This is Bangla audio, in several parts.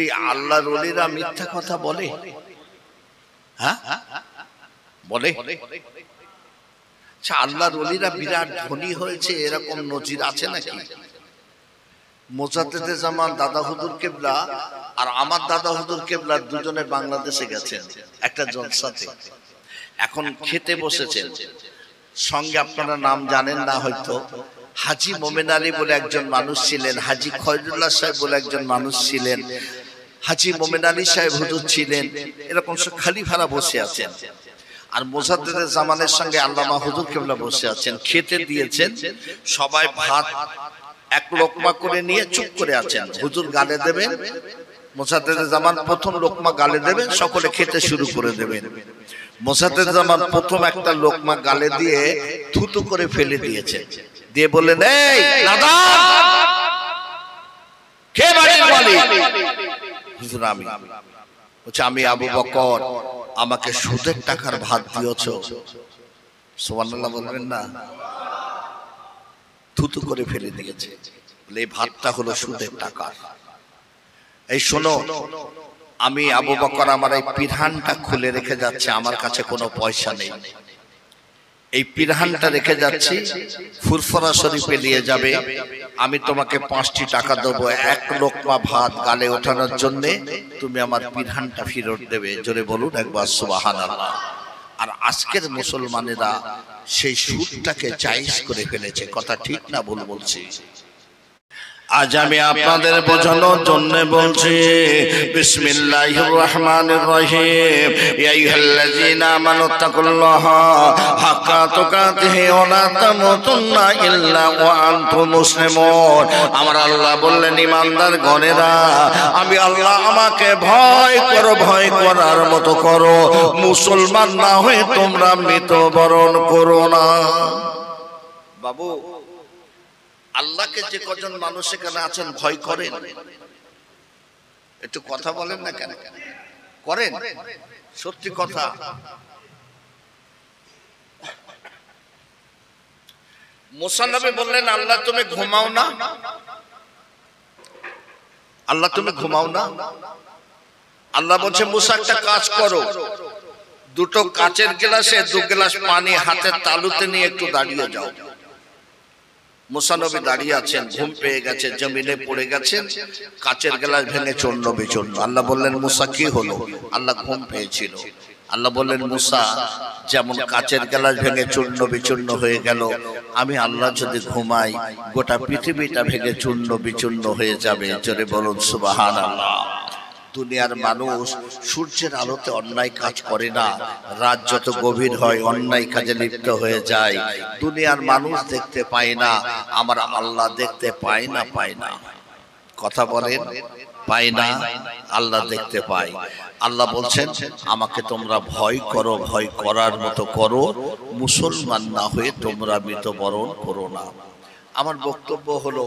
এই আল্লাহর ওলিরা মিথ্যা কথা বলে? হ্যাঁ বলে। আচ্ছা, আল্লাহর ওলিরা বিরাট ধনী হয়েছে এরকম নজির আছে নাকি? মোজাদ্দেদে জামান দাদা হুজুর কেবলা আর আমার দাদা হুজুর কেবলা দুজনে বাংলাদেশে গেছেন একটা জলসাতে। এখন খেতে বসেছেন, সঙ্গে আপনারা নাম জানেন না হয়তো, হাজী মোমেন আলী বলে একজন মানুষ ছিলেন, হাজী খয়রুল্লাহ সাহেব বলে একজন মানুষ ছিলেন, হাজী মোমেন আলী সাহেব হুজুর ছিলেন, এরকম সব খালিফারা বসে আছেন। আর মোজাদ্দেদে জামানের সঙ্গে আল্লামা হুজুর কেবলা বসে আছেন। খেতে দিয়েছেন, সবাই ভাত এক লোকমা করে নিয়ে চুপ করে আছেন। হুজুর গালে দেবেন, মোজাদ্দেদে জামান প্রথম লোকমা গালে দেবেন, সকলে খেতে শুরু করে দেবেন। মোজাদ্দেদে জামান প্রথম একটা লোকমা গালে দিয়ে থুতু করে ফেলে দিয়েছেন, দিয়ে বললেন, এই নাদান, কে বাড়ির মালিক? হুজুর আমি। বলছে, আমি আবু বকর, আমাকে সুদের টাকার ভাত দিয়েছো। সুবহানাল্লাহ বলবেন না? থুতু করে ফেলে দিয়েছে, বলে এই ভাতটা হলো সুদের টাকা। এই শোনো, আমি আবু বকর আমার এই পিরহানটা খুলে রেখে যাচ্ছে, আমার কাছে কোনো পয়সা নেই, এই পিরহানটা রেখে যাচ্ছি, ফুরফুরা শরীফে নিয়ে যাবে, আমি তোমাকে 5টি টাকা দেবো এক লোকমা ভাত গালে ওঠানোর জন্য, তুমি আমার পিরহানটা ফেরত দেবে। জোরে বলুন একবার সুবহানাল্লাহ। আর আজকের মুসলমানেরা সেই সুদটাকে জায়েজ করে ফেলেছে। কথা ঠিক না ভুল বলছি? আজ আমি আপনাদের বোঝানোর জন্য বলছি, বিসমিল্লাহির রহমানির রহিম। ইয়া আইয়ুহাল্লাযীনা আমানু তাকুল্লাহা হাক্কা তুকাতিহি ওয়া লা তামুতুন্না ইল্লা ওয়া আনতুম মুসলিমুন। আমার আল্লাহ বললেন, ঈমানদার গণেরা, আমি আল্লাহ আমাকে ভয় করো, ভয় করার মতো করো, মুসলমান না হয়ে তোমরা মৃত্যুবরণ করো না। বাবু, আল্লাহকে যে কজন মানুষ এখানে আছেন ভয় করেন? একটু কথা বলেন না কেন? করেন? সত্যি কথা। মুসা নবী বললেন, আল্লাহ তুমি ঘুমাও না? আল্লাহ তুমি ঘুমাও না? আল্লাহ বলছে, মুসা একটা কাজ করো, দুটো কাচের গ্লাসে 2 গ্লাস পানি হাতের তালুতে নিয়ে একটু দাঁড়িয়ে যাও। মুসা নবী দাঁড়িয়ে আছেন, ঘুম পেয়ে গেছে, জমিনে পড়ে গেছেন, কাচের গ্লাস ভেঙে চূর্ণ বিচূর্ণ। আল্লাহ বললেন, মুসা কি হলো? আল্লাহ ঘুম পেয়েছিল। আল্লাহ বললেন, মুসা যেমন কাচের গ্লাস ভেঙে চূর্ণ বিচূর্ণ হয়ে গেল, আমি আল্লাহ যদি ঘুমাই গোটা পৃথিবীটা ভেঙে চূর্ণ বিচূর্ণ হয়ে যাবে। জোরে বলুন সুবহানাল্লাহ। দুনিয়ার মানুষ সূর্যের আলোতে অন্যায় কাজ করে না, রাত যত গভীর হয় অন্যায় কাজে লিপ্ত হয়ে যায়। দুনিয়ার মানুষ দেখতে পায় না, আমার আল্লাহ দেখতে পায় না। পায় না? কথা বলেন, পায় না? আল্লাহ দেখতে পায়। আল্লাহ বলছেন, আমাকে তোমরা ভয় করো, ভয় করার মতো করো, মুসলমান না হয়ে তোমরা মৃত্যুবরণ করো না। আমার বক্তব্য হলো,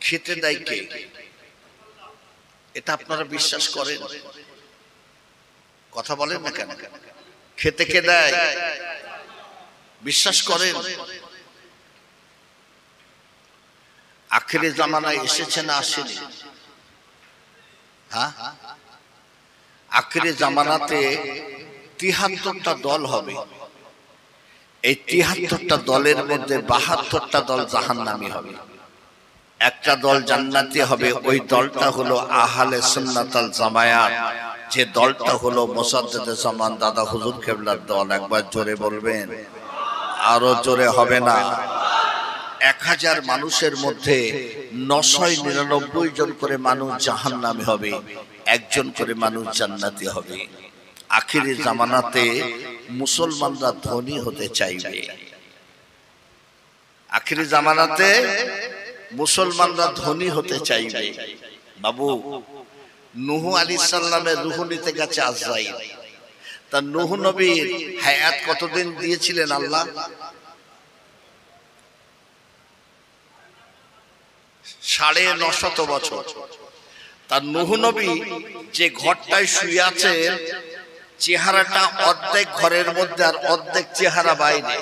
খেতে দেয় কে? এটা আপনারা বিশ্বাস করেন? কথা বলেন না কেন? খেতে কে দেয়? বিশ্বাস করেন? আখিরি জামানায় এসেছে না আসেনি? হ্যাঁ, আখিরি জামানাতে 73টা দল হবে। এই 73টা দলের মধ্যে 72টা দল জাহান্নামী হবে, একটা দল জান্নাতি হবে। ওই দলটা হলো আহলে সুন্নাত ওয়াল জামায়াত, যে দলটা হলো মুজাদ্দেদে জামান দাদা হুজুর কেবলার দল। একবার জোরে বলবেন, আরো জোরে হবে না? 1000 মানুষের মধ্যে 999 জন করে মানুষ জাহান্নামী হবে, 1 জন করে মানুষ জান্নাতি হবে। আখিরি জামানাতে মুসলমানরা ধনী হতে চাইবে। আখিরি জামানাতে মুসলমানরা ধনী হতে চাইবে। বাবু, নূহ আলাইহিস সালামের রূহ নিতে গেছে আজরাইল। তা নূহ নবীর হায়াত কতদিন দিয়েছিলেন আল্লাহ? 950 বছর। তার নূহ নবী যে ঘরটায় শুয়ে আছেন, চেহারাটা অর্ধেক ঘরের মধ্যে আর অর্ধেক চেহারা বাইরে।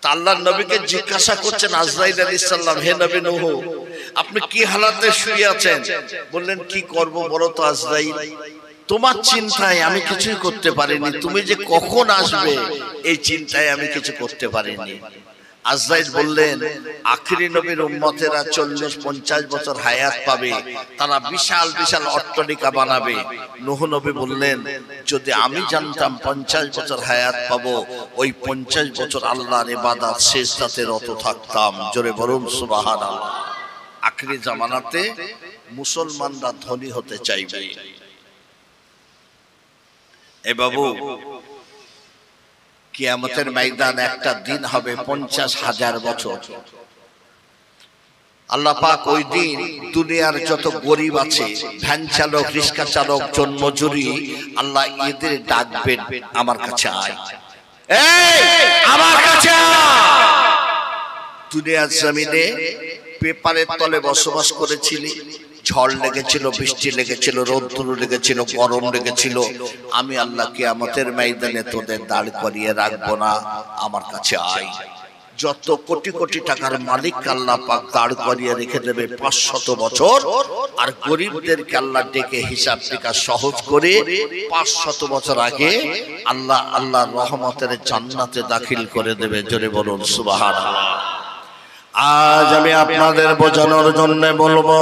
আল্লাহর নবীকে জিজ্ঞাসা করছেন আজরাইল আলাইহিস সালাম, হে নবী নূহ, আপনি কি হালাতে শুয়ে আছেন? বললেন কি করব, বলো তো আজরাইল। তোমার চিন্তায় আমি কিছুই করতে পারিনি, তুমি যে কখন আসবে এই চিন্তায় আমি কিছু করতে পারিনি। আজরাইল বললেন, আখিরি নবীর উম্মতেরা 40-50 বছর হায়াত পাবে, তারা বিশাল বিশাল অট্টালিকা বানাবে। নূহ নবী বললেন, যদি আমি জানতাম 50 বছর হায়াত পাবো, ওই 50 বছর আল্লাহর ইবাদত সিজদাতে রত থাকতাম। জোরে বলুন সুবহানাল্লাহ। আখিরি জামানাতে মুসলমানরা ধনী হতে চাইবে। এ বাবু, কিয়ামতের ময়দান একটা দিন হবে 50,000 বছর। আল্লাহ পাক ওই দিন দুনিয়ার যত গরিব আছে, ভ্যান চালক, রিক্সা চালক, জন্মজুরি, আল্লাহ এদের ডাকবেন, আমার কাছে আয়, এই আমার কাছে আয়। দুনিয়ার জমিনে পেপারের তলে বসবাস করেছিলি, ঝড় লেগেছিল, বৃষ্টি লেগেছিল, রৌদ্র লেগেছিল, গরম লেগেছিল, আমি আল্লাহ কিয়ামতের ময়দানে তোদের দাঁড় করিয়ে রাখবো না, আমার কাছে আয়। যত কোটি কোটি টাকার মালিক আল্লাহ পাক দাঁড় করিয়ে রেখে দেবে 500 বছর, আর গরিবদেরকে আল্লাহ ডেকে হিসাব টিকা সহজ করে 500 বছর আগে আল্লাহ আল্লাহর রহমতের জান্নাতে দাখিল করে দেবে। জোরে বলুন সুবহানাল্লাহ। আজ আমি আপনাদের বোঝানোর জন্য বলবো,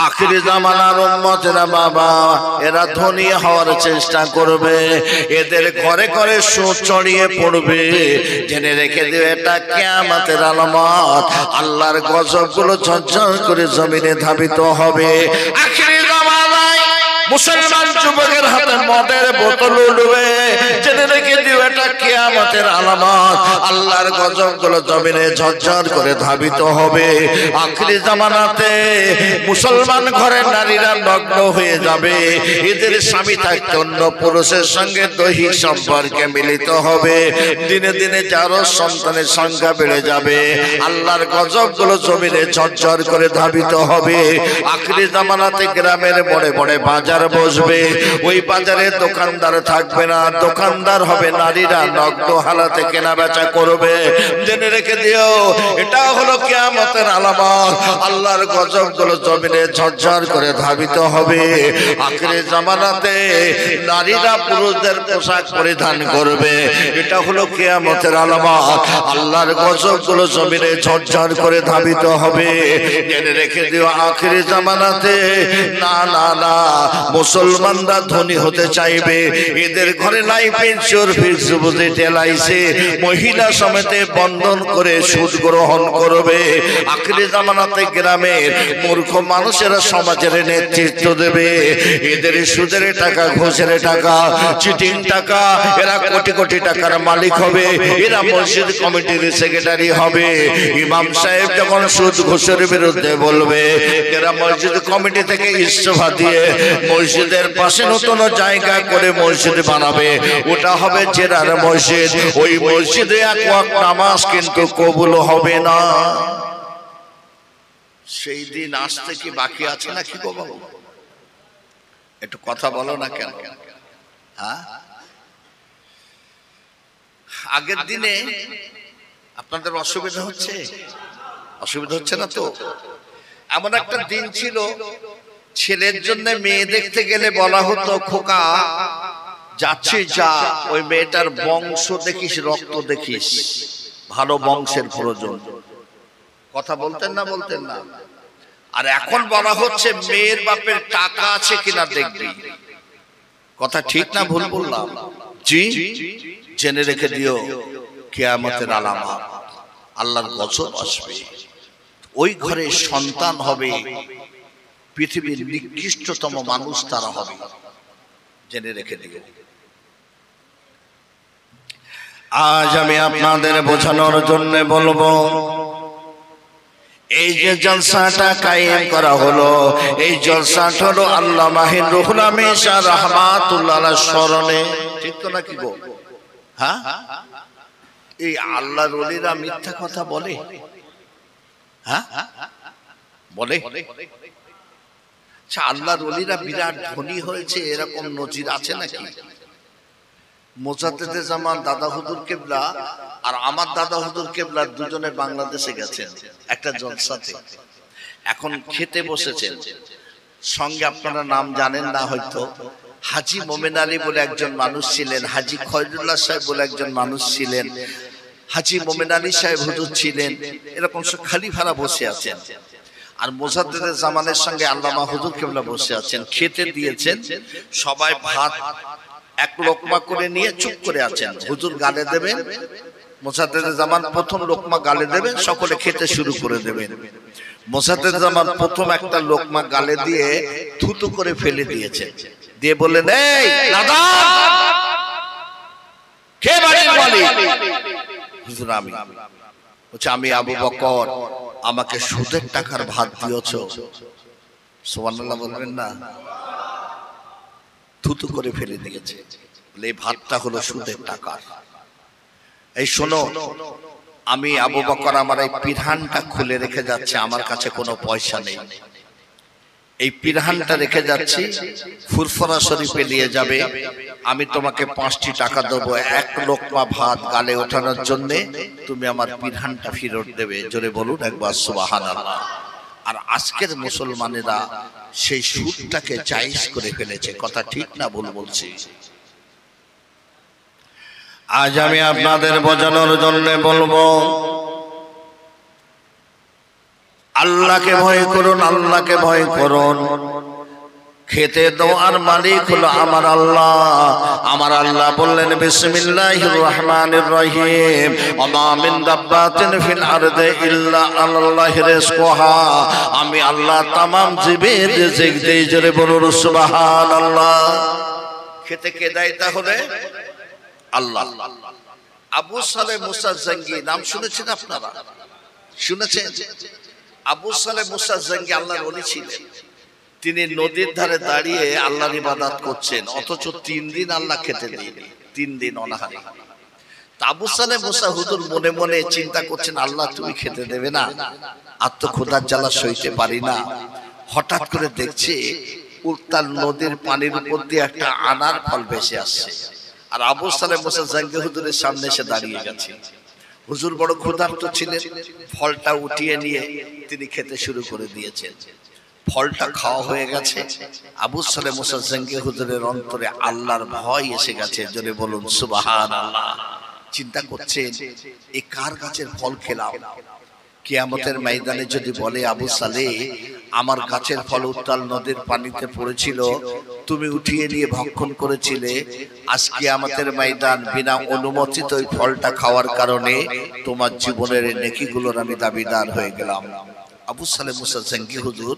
আখিরি জামানার উম্মতেরা বাবা, এরা ধনী হওয়ার চেষ্টা করবে, এদের ঘরে ঘরে সুদ ছড়িয়ে পড়বে। জেনে রেখে দিও, এটা কিয়ামতের আলামত। আল্লাহর গজবগুলো ঝরঝর করে জমিনে ধাবিত হবে। আখিরি জামানায় মুসলমান যুবকের হাতে মদের বোতল উঠবে, জেনে রেখে দিও, এটা কিয়ামতের আলামত। আল্লাহর গজবগুলো জমিনে ঝরঝর করে ধাবিত হবে। আখিরি জামানাতে মুসলমান ঘরের নারীরা নগ্ন হয়ে যাবে, এদের স্বামী থাকতে অন্য পুরুষের সঙ্গে দৈহিক সম্পর্কে মিলিত হবে। দিনে দিনে যারও সন্তানের সংখ্যা বেড়ে যাবে। আল্লাহর গজবগুলো জমিনে ঝরঝর করে ধাবিত হবে। আখিরি জামানাতে গ্রামের বড় বড় বাজার বসবে, ওই বাজারে দোকানদার থাকবে না, দোকানদার হবে নারীরা, নগ্ন হালাতে কেনা বেচা করবে। জেনে রেখে দিও, এটা হলো কিয়ামতের আলামত। আল্লাহর গজবগুলো জমিনে ঝরঝর করে ধাবিত হবে। আখিরি জামানাতে নারীরা পুরুষদের পোশাক পরিধান করবে, এটা হলো কিয়ামতের আলামত। আল্লাহর গজবগুলো জমিনে ঝরঝর করে ধাবিত হবে। জেনে রেখে দিও, আখিরি জামানাতে না না না, মুসলমানরা ধনী হতে চাইবে, এদের ঘরে life insurance, fixed deposit, LIC, মহিলা সমেতে বন্ধন করে সুদ গ্রহণ করবে। আখিরি জামানাতে গ্রামের মূর্খ মানুষেরা সমাজের নেতৃত্ব দেবে, এদের সুদের টাকা, ঘুষের টাকা, চিটিং টাকা, এরা কোটি কোটি টাকার মালিক হবে। এরা মসজিদ কমিটির সেক্রেটারি হবে। ইমাম সাহেব যখন সুদ ঘুষের বিরুদ্ধে বলবে, এরা মসজিদ কমিটি থেকে ইস্তফা দিয়ে মসজিদের পাশে নতুন জায়গা করে মসজিদ বানাবে, ওটা হবে জেরার মসজিদ। ওই মসজিদে এক ওয়াক্ত নামাজ কিন্তু কবুল হবে না। সেই দিন আসতে কি বাকি আছে না কি গো বাবু? একটু কথা বলো না কেন? হ্যাঁ, আগের দিনে আপনাদের অসুবিধা হচ্ছে? অসুবিধা হচ্ছে না তো? এমন একটা দিন ছিল, ছেলের জন্য মেয়ে দেখতে গেলে বলা হতো, খোকা যাচ্ছে যা, ওই মেয়েটার বংশ দেখিস, রক্ত দেখিস, ভালো বংশের প্রয়োজন। কথা বলতেন না? বলতেন না? আর এখন বলা হচ্ছে মেয়ের বাপের টাকা আছে কিনা দেখবি। কথা ঠিক না ভুল বললাম? জি। জেনে রেখে দিও, কিয়ামতের আলামত, আল্লাহর গজব আসবে। ওই ঘরে সন্তান হবে পৃথিবীর নিকৃষ্টতম মানুষ, তারা হবে। জেনে রেখে দিও। আজ আমি আপনাদের বোঝানোর জন্য বলবো, এই যে জলসাটা কায়েম করা হলো, এই জলসাটা হলো আল্লামা রুহুল আমিন শাহ রাহমাতুল্লাহ আলাইহির স্মরণে। ঠিক তো নাকি গো? হ্যাঁ, এই আল্লাহর ওলিরা মিথ্যা কথা বলে? হ্যাঁ বলে? আচ্ছা, আল্লাহর ওলিরা বিরাট ধনী হয়েছে, এরকম নজির আছে নাকি? মোজাদ্দেদে জামান দাদা হুজুর কেবলা আর আমার দাদা হুজুর কেবলা দুজনে বাংলাদেশে গেছেন একটা জলসাতে। এখন খেতে বসেছেন, সঙ্গে আপনারা নাম জানেন না হয়তো, হাজী মোমেন আলী বলে একজন মানুষ ছিলেন, হাজী খয়রুল্লাহ সাহেব বলে একজন মানুষ ছিলেন, হাজী মোমেন আলী সাহেব হুজুর ছিলেন, এরকম সব খলিফারা বসে আছেন। আর মুজাদ্দিদে জামানের সঙ্গে আল্লামা হুজুর কেবলা বসে আছেন, খেতে দিয়েছেন। সবাই ভাত এক লোকমা করে নিয়ে চুপ করে আছেন। হুজুর গালে দেবেন, মুজাদ্দিদে জামান প্রথম লোকমা গালে দেবেন, সকলে খেতে শুরু করে দেবেন। মুজাদ্দিদে জামান প্রথম একটা লোকমা গালে দিয়ে থুতু করে ফেলে দিয়েছেন, দিয়ে বললেন, এই লাদান, কে বাড়ির মালিক? হুজুর আমি। বলছে, আমি আবু বকর, আমাকে সুদের টাকার ভাত দিয়েছো। সুবহানাল্লাহ বলবেন না? থুতু করে ফেলে দিয়েছে, বলে এই ভাতটা হলো সুদের টাকার। এই শোনো, আমি আবু বকর আমার এই পিরহানটা খুলে রেখে যাচ্ছে, আমার কাছে কোনো পয়সা নেই। এই পিরহানটা রেখে যাচ্ছি, ফুরফুরা শরীফে নিয়ে যাবে। আমি তোমাকে 5টি টাকা দেবো এক লোকমা ভাত গালে ওঠানোর জন্য, তুমি আমার পিরহানটা ফেরত দেবে। জোরে বলুন একবার সুবহানাল্লাহ। আর আজকের মুসলমানেরা সেই সুদটাকে জায়েজ করে ফেলেছে। কথা ঠিক না ভুল বলছি? আজ আমি আপনাদের বোঝানোর জন্য বলবো, আল্লাহকে ভয় করুন, আল্লাহকে ভয় করুন। খেতে দেওয়ার মালিক হলো আমার আল্লাহ। আমার আল্লাহ বললেন, বিসমিল্লাহির রহমানির রহিম, ওয়া মিন দাব্বাতিন ফিল আরদি ইল্লা আল্লাহি রিজকুহা। আমি আল্লাহ তামাম জীবের রিজিক দেই। জোরে বলুন সুবহানাল্লাহ। খেতে কে দেয় তাহলে? আল্লাহ। আবু সালেহ মুসা জঙ্গি নাম শুনেছেন আপনারা? শুনেছেন? আবু সালেহ মুসা জঙ্গি আল্লাহর ওলি ছিলেন। তিনি নদীর ধারে দাঁড়িয়ে আল্লাহর ইবাদত করছেন, অথচ 3 দিন আল্লাহ খেতে দেয়নি, 3 দিন অনাহারে। আবু সালেহ মুসা হুজুর মনে মনে চিন্তা করছেন, আল্লাহ তুমি খেতে দেবে না, আর তো ক্ষুধার জ্বালা সইতে পারি না। হঠাৎ করে দেখছে উত্তাল নদীর পানির উপর দিয়ে একটা আনার ফল ভেসে আসছে, আর আবু সালেহ মুসা জঙ্গি হুজুরের সামনে এসে দাঁড়িয়ে গেছে। হুজুর বড় ক্ষুধার্ত ছিলেন, ফলটা উঠিয়ে নিয়ে তিনি খেতে শুরু করে দিয়েছেন। ফলটা খাওয়া হয়ে গেছে, আবু সালেহ মুসা জঙ্গি হুজুরের অন্তরে আল্লাহর ভয় এসে গেছে। জোরে বলুন সুবহানাল্লাহ। চিন্তা করছেন, এ কার গাছের ফল খেলাম? কিয়ামতের ময়দানে যদি বলে, আবু সালেহ আমার গাছের ফল উত্তাল নদীর পানিতে পড়েছিল, তুমি উঠিয়ে নিয়ে ভক্ষণ করেছিলে, আজ কিয়ামতের ময়দান বিনা অনুমতিতে ওই ফলটা খাওয়ার কারণে তোমার জীবনের নেকিগুলোর আমি দাবিদার হয়ে গেলাম। আবু সালেহ মুসা জঙ্গি হুজুর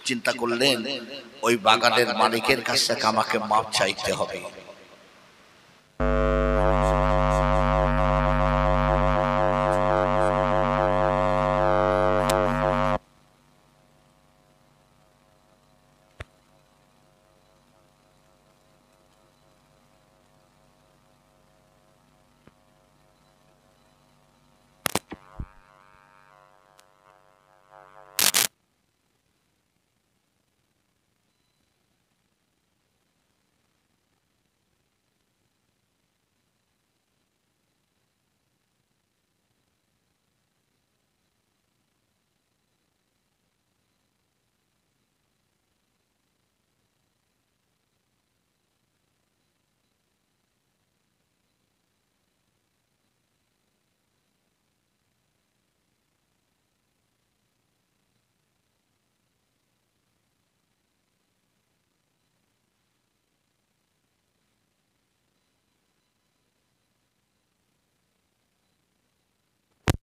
চিন্তা করলেন, ওই বাগানের মালিকের কাছ থেকে আমাকে মাপ চাইতে হবে।